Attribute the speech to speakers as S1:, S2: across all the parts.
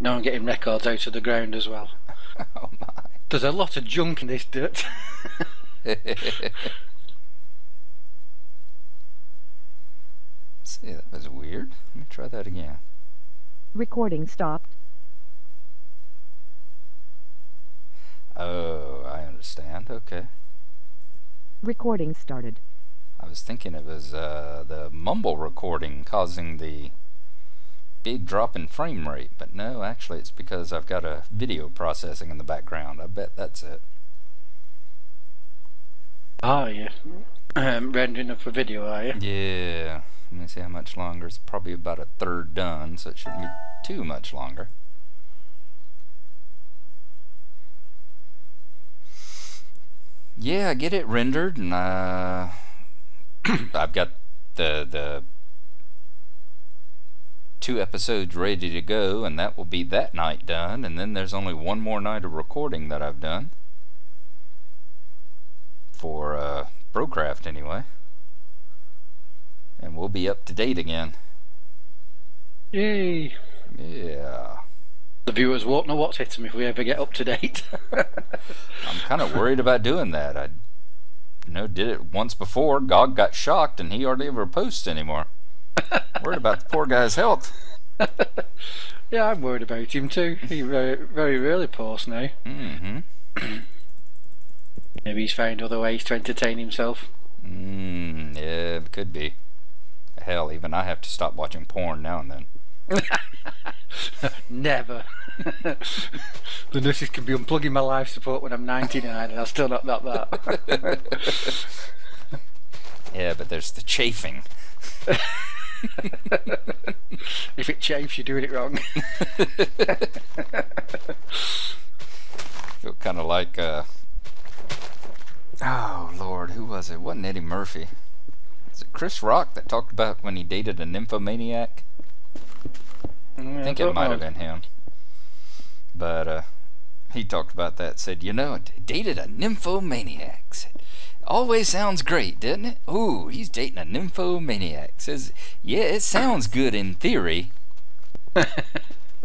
S1: Now I'm getting records out of the ground as well.
S2: Oh my.
S1: There's a lot of junk in this dirt.
S2: See, that was weird. Let me try that again.
S3: Recording stopped.
S2: Oh, I understand. Okay.
S3: Recording started.
S2: I was thinking it was the mumble recording causing the big drop in frame rate, but no, actually it's because I've got a video processing in the background. I bet that's it.
S1: Are you? Rendering up a video, are you?
S2: Yeah. Let me see how much longer. It's probably about a third done, so it shouldn't be too much longer. Yeah, I get it rendered, and I've got the 2 episodes ready to go, and that will be that night done. And then there's only one more night of recording that I've done for BROCRAFT anyway, and we'll be up to date again.
S1: Yay!
S2: Yeah.
S1: The viewers won't know what's hit them if we ever get up to date.
S2: I'm kind of worried about doing that. I did it once before. GOG got shocked and he hardly ever posts anymore. Worried about the poor guy's health.
S1: Yeah, I'm worried about him too. He very, very rarely posts now.
S2: Mm-hmm.
S1: Maybe he's found other ways to entertain himself.
S2: Yeah, it could be. Hell, even I have to stop watching porn now and then.
S1: Never. The nurses can be unplugging my life support when I'm 99 and I'll still not that.
S2: Yeah, but there's the chafing.
S1: If it chafes, you're doing it wrong.
S2: Feel kind of like oh Lord, who was it? It wasn't Eddie Murphy. Is it Chris Rock that talked about when he dated a nymphomaniac? I think it might have been him. But he talked about that. Said, dated a nymphomaniac. Said, always sounds great, doesn't it? Ooh, he's dating a nymphomaniac. Says, yeah, it sounds good in theory.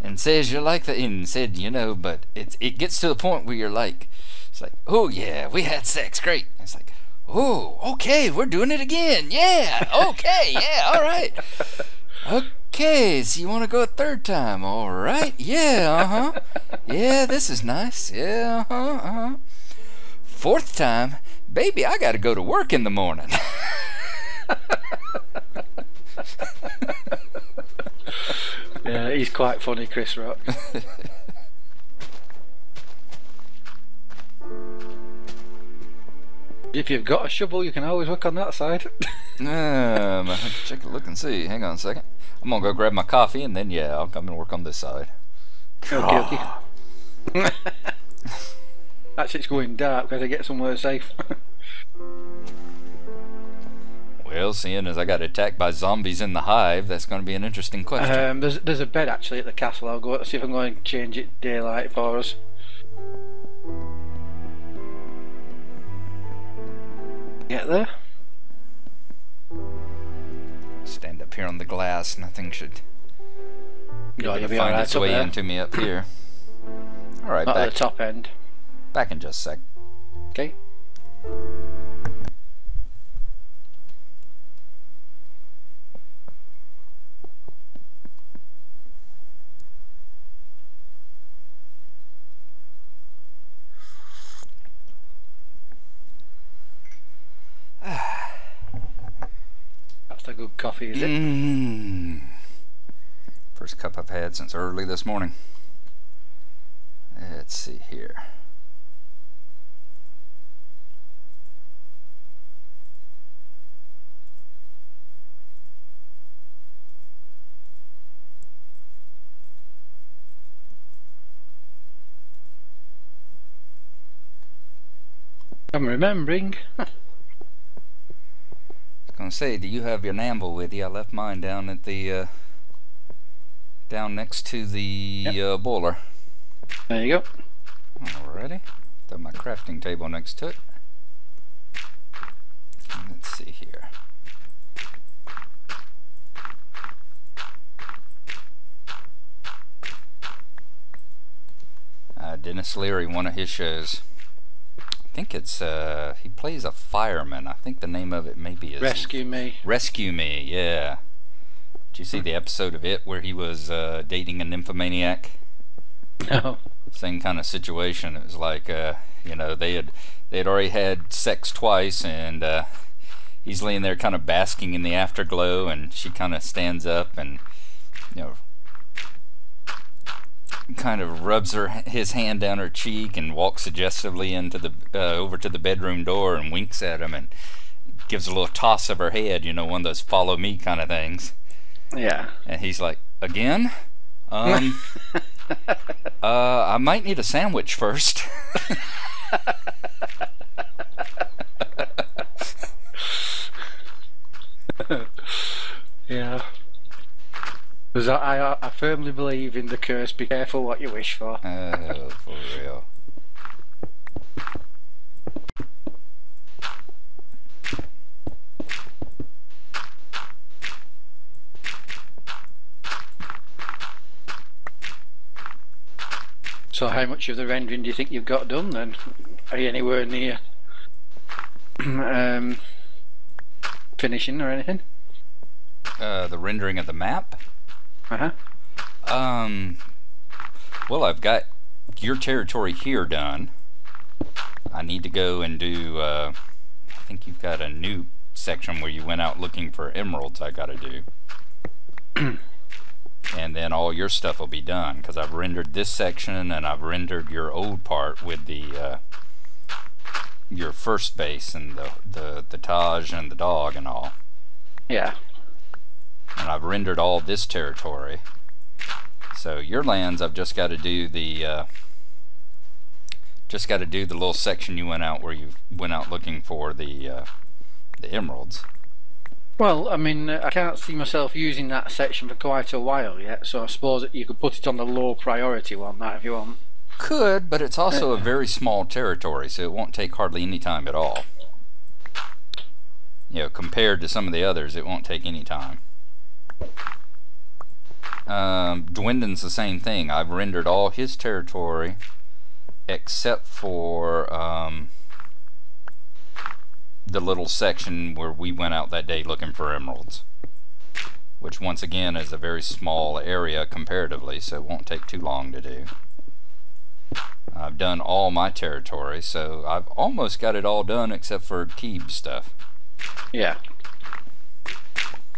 S2: And says you're like that. And said, but it gets to the point where you're like, it's like, oh yeah, we had sex, great. It's like, oh, okay, we're doing it again. Yeah, okay, yeah, all right. Okay, so you want to go a third time? All right, yeah, yeah, this is nice. Yeah, fourth time, baby, I got to go to work in the morning.
S1: Yeah, he's quite funny, Chris Rock. If you've got a shovel, you can always work on that side.
S2: Check a look and see. Hang on a second. I'm gonna go grab my coffee and then I'll come and work on this side.
S1: Okay. That's it's going dark. Better get somewhere safe.
S2: Well, seeing as I got attacked by zombies in the hive, that's going to be an interesting question.
S1: There's a bed actually at the castle. I'll go see if I'm going to change it daylight for us. Get there.
S2: Stand up here on the glass. Nothing should
S1: You'll be
S2: find
S1: right
S2: its
S1: up
S2: way
S1: there.
S2: into me up here. All right,
S1: Not
S2: back
S1: at the top end.
S2: back in just a sec.
S1: Okay. That's a good coffee, is it?
S2: First cup I've had since early this morning. Let's see here.
S1: I'm remembering.
S2: I was gonna say, do you have your Namble with you? I left mine down at the down next to the boiler.
S1: There you go.
S2: Alrighty. Got my crafting table next to it. Let's see here. Dennis Leary, one of his shows. I think it's he plays a fireman. I think the name of it maybe is
S1: Rescue Me.
S2: Rescue Me, yeah. Did you see the episode of it where he was dating a nymphomaniac?
S1: No.
S2: Same kind of situation. It was like you know, they had already had sex twice, and he's laying there kind of basking in the afterglow, and she kind of stands up and, you know, kind of rubs his hand down her cheek and walks suggestively into the over to the bedroom door and winks at him and gives a little toss of her head, you know, one of those follow me kind of things.
S1: Yeah.
S2: And he's like, again? I might need a sandwich first.
S1: Yeah. Because I firmly believe in the curse, be careful what you wish for.
S2: Oh, for real.
S1: So how much of the rendering do you think you've got done then? Are you anywhere near finishing or anything?
S2: The rendering of the map?
S1: Uh-huh.
S2: Well, I've got your territory here done. I need to go and do, I think you've got a new section where you went out looking for emeralds I gotta do. And then all your stuff will be done, because I've rendered this section and I've rendered your old part with the, your first base and the Taj and the dog and all.
S1: Yeah.
S2: And I've rendered all this territory. So your lands, I've just got to do the little section you went out where you went out looking for the emeralds.
S1: Well, I mean, I can't see myself using that section for quite a while yet, so I suppose that you could put it on the low priority one, that if you want.
S2: Could, but it's also a very small territory, so it won't take hardly any time at all. You know, compared to some of the others, it won't take any time. Dwindon's the same thing. I've rendered all his territory except for the little section where we went out that day looking for emeralds, which once again is a very small area comparatively, so it won't take too long to do. I've done all my territory, so I've almost got it all done except for Keeb's stuff.
S1: Yeah.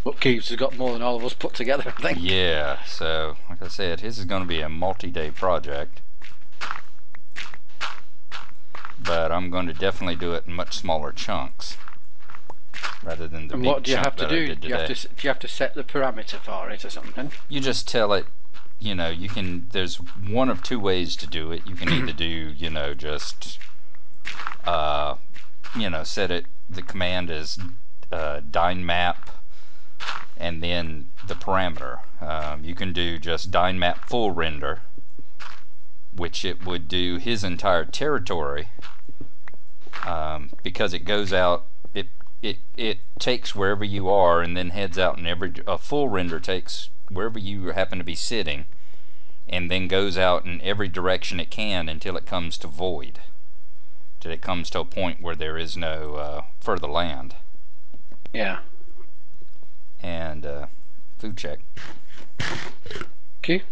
S1: But Keebs has got more than all of us put together, I think.
S2: Yeah, so like I said, his is going to be a multi-day project. But I'm going to definitely do it in much smaller chunks rather than the
S1: and
S2: big
S1: what do you
S2: chunk
S1: have to
S2: that
S1: do?
S2: I did
S1: Do you have to set the parameter for it or something?
S2: You just tell it, you know, you can, there's one of two ways to do it. You can either do, you know, just, you know, set it, the command is dynmap and then the parameter. You can do just dynmap full render, which it would do his entire territory, because it goes out, it takes wherever you are and then heads out, and a full render takes wherever you happen to be sitting and then goes out in every direction it can until it comes to void, till it comes to a point where there is no further land.
S1: Yeah.
S2: And food check.
S1: Okay.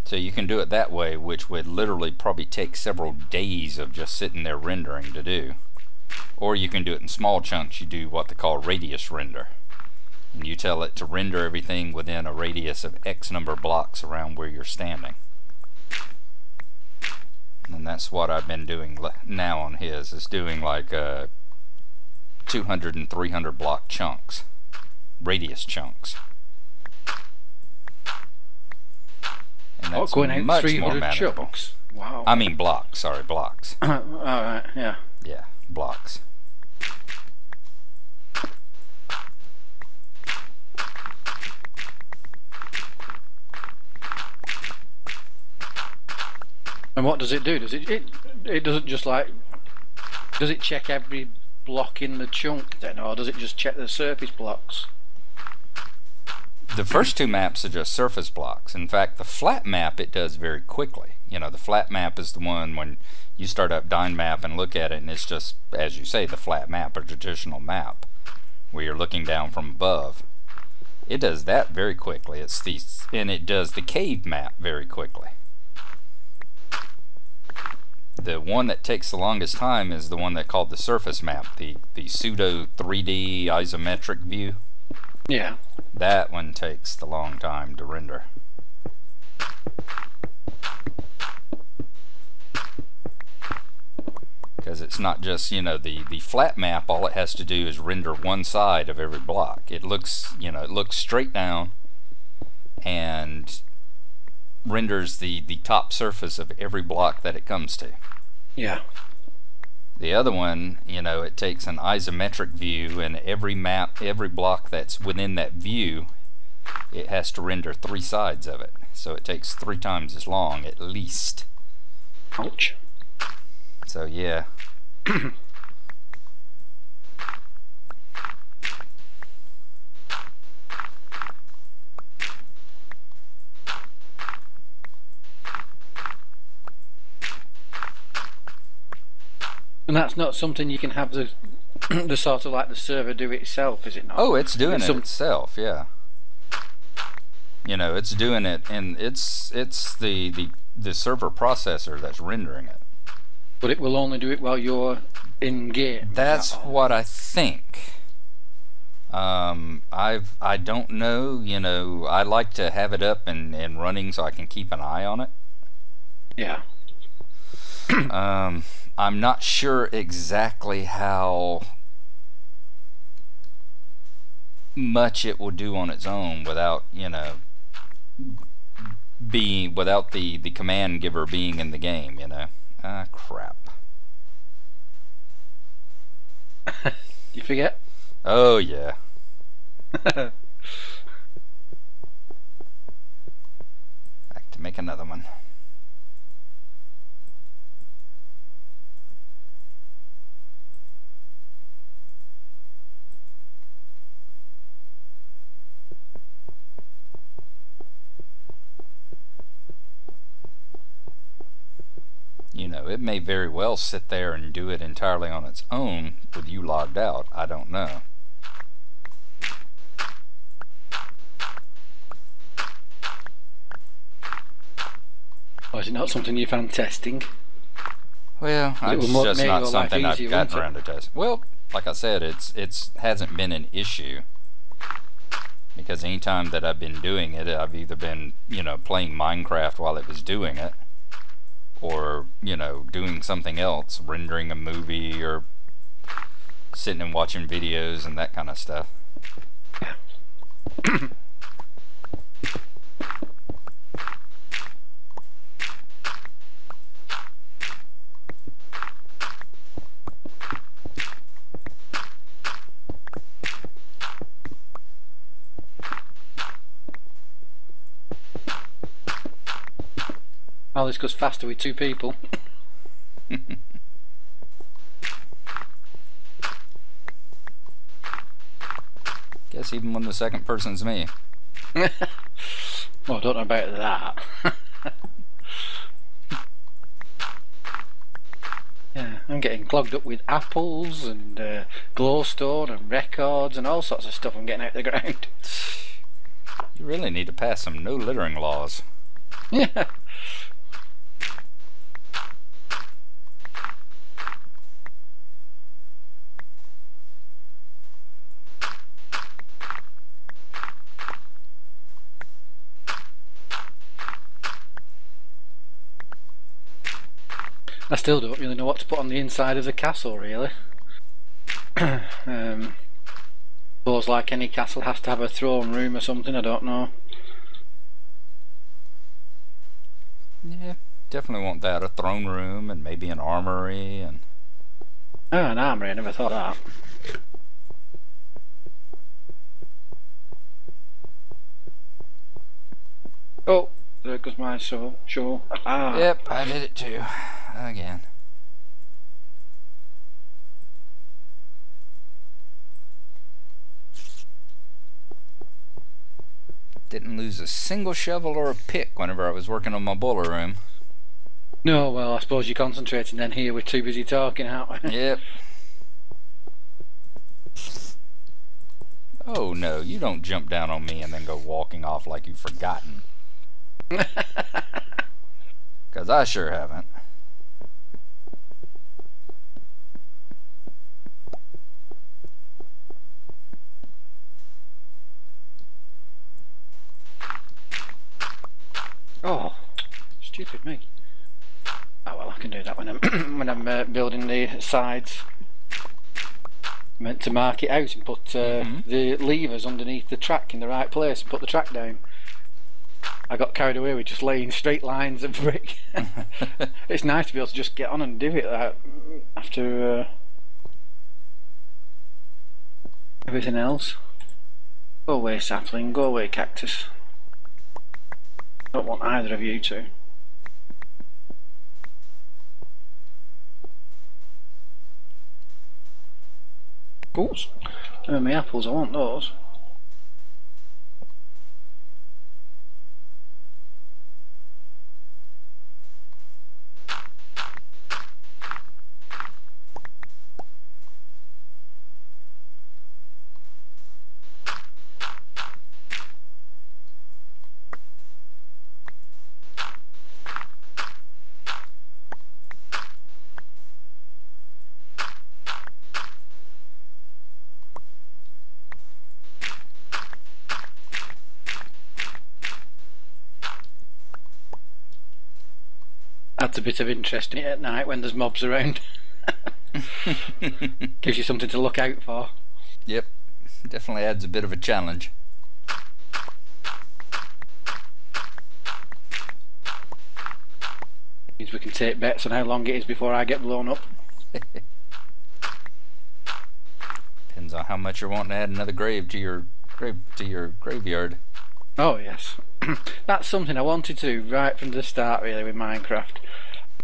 S2: So you can do it that way, which would literally probably take several days of just sitting there rendering to do. Or you can do it in small chunks. You do what they call radius render. And you tell it to render everything within a radius of X number of blocks around where you're standing. And that's what I've been doing now on his, is doing like 200 and 300 block chunks. Radius chunks. And that's
S1: going out
S2: much
S1: 300
S2: more manageable.
S1: chunks. Wow.
S2: I mean blocks, sorry, blocks.
S1: Alright, yeah.
S2: Yeah, blocks.
S1: And what does it do? Does it doesn't just like, does it check every block in the chunk then, or does it just check the surface blocks?
S2: The first two maps are just surface blocks. In fact, the flat map it does very quickly. You know, the flat map is the one when you start up Dynmap and look at it, and it's just, as you say, the flat map, a traditional map, where you're looking down from above. It does that very quickly. And it does the cave map very quickly. The one that takes the longest time is the one they called the surface map, the pseudo 3D isometric view.
S1: Yeah.
S2: That one takes the long time to render. Because it's not just, you know, the flat map, all it has to do is render one side of every block. It looks, you know, it looks straight down and renders the top surface of every block that it comes to.
S1: Yeah.
S2: The other one, you know, it takes an isometric view, and every map, every block that's within that view, it has to render 3 sides of it. So it takes 3 times as long, at least.
S1: Ouch.
S2: So yeah.
S1: And that's not something you can have the the sort of like the server do itself, is it not?
S2: Oh, it's doing it itself, yeah. You know, it's doing it, and it's the server processor that's rendering it.
S1: But it will only do it while you're in game.
S2: That's what I think. I don't know. You know, I like to have it up and running so I can keep an eye on it.
S1: Yeah.
S2: I'm not sure exactly how much it will do on its own without, you know, without the command giver being in the game, you know. Ah, crap.
S1: You forget?
S2: Oh, yeah. Back to make another one. You know, it may very well sit there and do it entirely on its own with you logged out. I don't know.
S1: Or is it not something you found testing?
S2: Well, it's just not something I've gotten around to test. Well, like I said, it's hasn't been an issue. Because anytime that I've been doing it, I've either been, you know, playing Minecraft while it was doing it, or, you know, doing something else, rendering a movie, or sitting and watching videos and that kind of stuff.
S1: Well, this goes faster with 2 people.
S2: Guess even when the second person's me.
S1: Well, I don't know about that. Yeah, I'm getting clogged up with apples and glowstone and records and all sorts of stuff I'm getting out of the ground.
S2: You really need to pass some no littering laws.
S1: Yeah. I still don't really know what to put on the inside of the castle, really. Suppose like any castle has to have a throne room or something, I don't know.
S2: Yeah, definitely want that. A throne room and maybe an armory and...
S1: Oh, an armory, I never thought of that. Oh, there goes my show. Ah.
S2: Yep, I did it too. Again. Didn't lose a single shovel or a pick whenever I was working on my boiler room.
S1: No, well, I suppose you're concentrating then. Here we're too busy talking, aren't we?
S2: Yep. Oh no, you don't jump down on me and then go walking off like you've forgotten. 'Cause I sure haven't.
S1: Oh, stupid me. Oh well, I can do that when I'm when I'm building the sides. Meant to mark it out and put the levers underneath the track in the right place and put the track down. I got carried away with just laying straight lines of brick. It's nice to be able to just get on and do it after everything else. Go away, sapling. Go away, cactus. Don't want either of you to. Oops. My apples, I want those. Adds a bit of interest in it at night when there's mobs around. Gives you something to look out for.
S2: Yep, definitely adds a bit of a challenge.
S1: Means we can take bets on how long it is before I get blown up.
S2: Depends on how much you're wanting to add another grave to your graveyard.
S1: Oh yes. That's something I wanted to do right from the start really with Minecraft.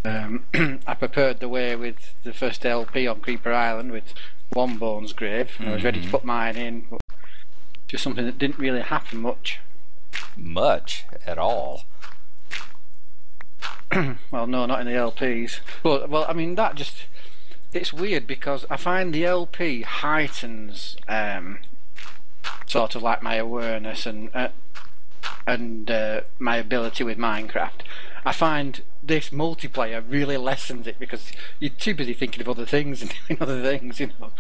S1: I prepared the way with the first LP on Creeper Island with One Bone's grave. I was ready to put mine in, but just something that didn't really happen much.
S2: Much at all.
S1: Well, no, not in the LPs. But well, I mean that just it's weird because I find the LP heightens sort of like my awareness and my ability with Minecraft. I find this multiplayer really lessens it because you're too busy thinking of other things and doing other things, you know.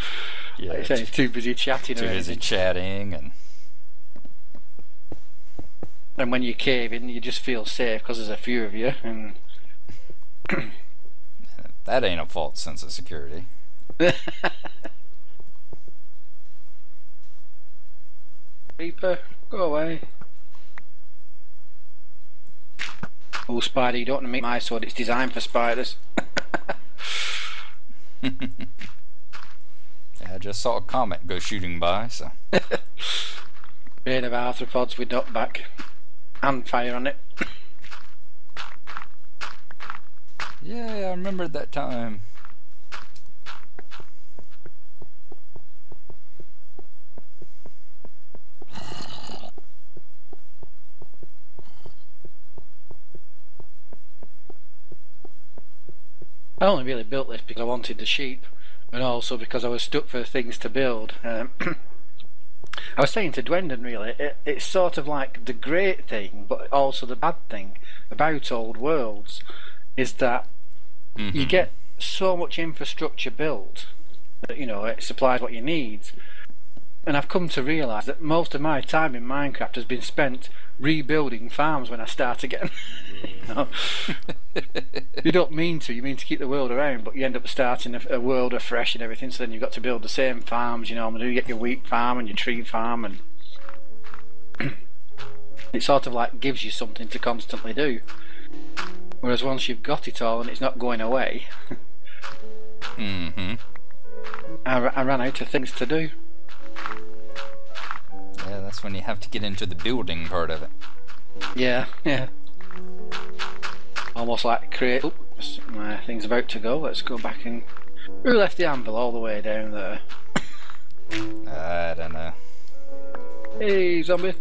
S2: Yeah,
S1: like I say, too busy chatting.
S2: Too busy chatting,
S1: and when you cave in, you just feel safe because there's a few of you. And
S2: that ain't a false sense of security.
S1: Creeper, go away. Oh, spider, you don't want to make my sword, it's designed for spiders.
S2: Yeah, I just saw a comet go shooting by, so.
S1: Bane of arthropods with knockback and fire on it.
S2: Yeah, I remembered that time.
S1: I only really built this because I wanted the sheep and also because I was stuck for things to build. I was saying to Dwendon really, it's sort of like the great thing but also the bad thing about old worlds is that you get so much infrastructure built that, you know, it supplies what you need, and I've come to realise that most of my time in Minecraft has been spent rebuilding farms when I start again. No. You don't mean to, you mean to keep the world around, but you end up starting a world afresh and everything, so then you've got to build the same farms, you know, and you get your wheat farm and your tree farm, and it sort of like gives you something to constantly do. Whereas once you've got it all and it's not going away, I ran out of things to do.
S2: Yeah, that's when you have to get into the building part of it.
S1: Yeah, yeah. Almost like create. Oh, my thing's about to go. Let's go back and. Who left the anvil all the way down there?
S2: I don't know.
S1: Hey, zombie.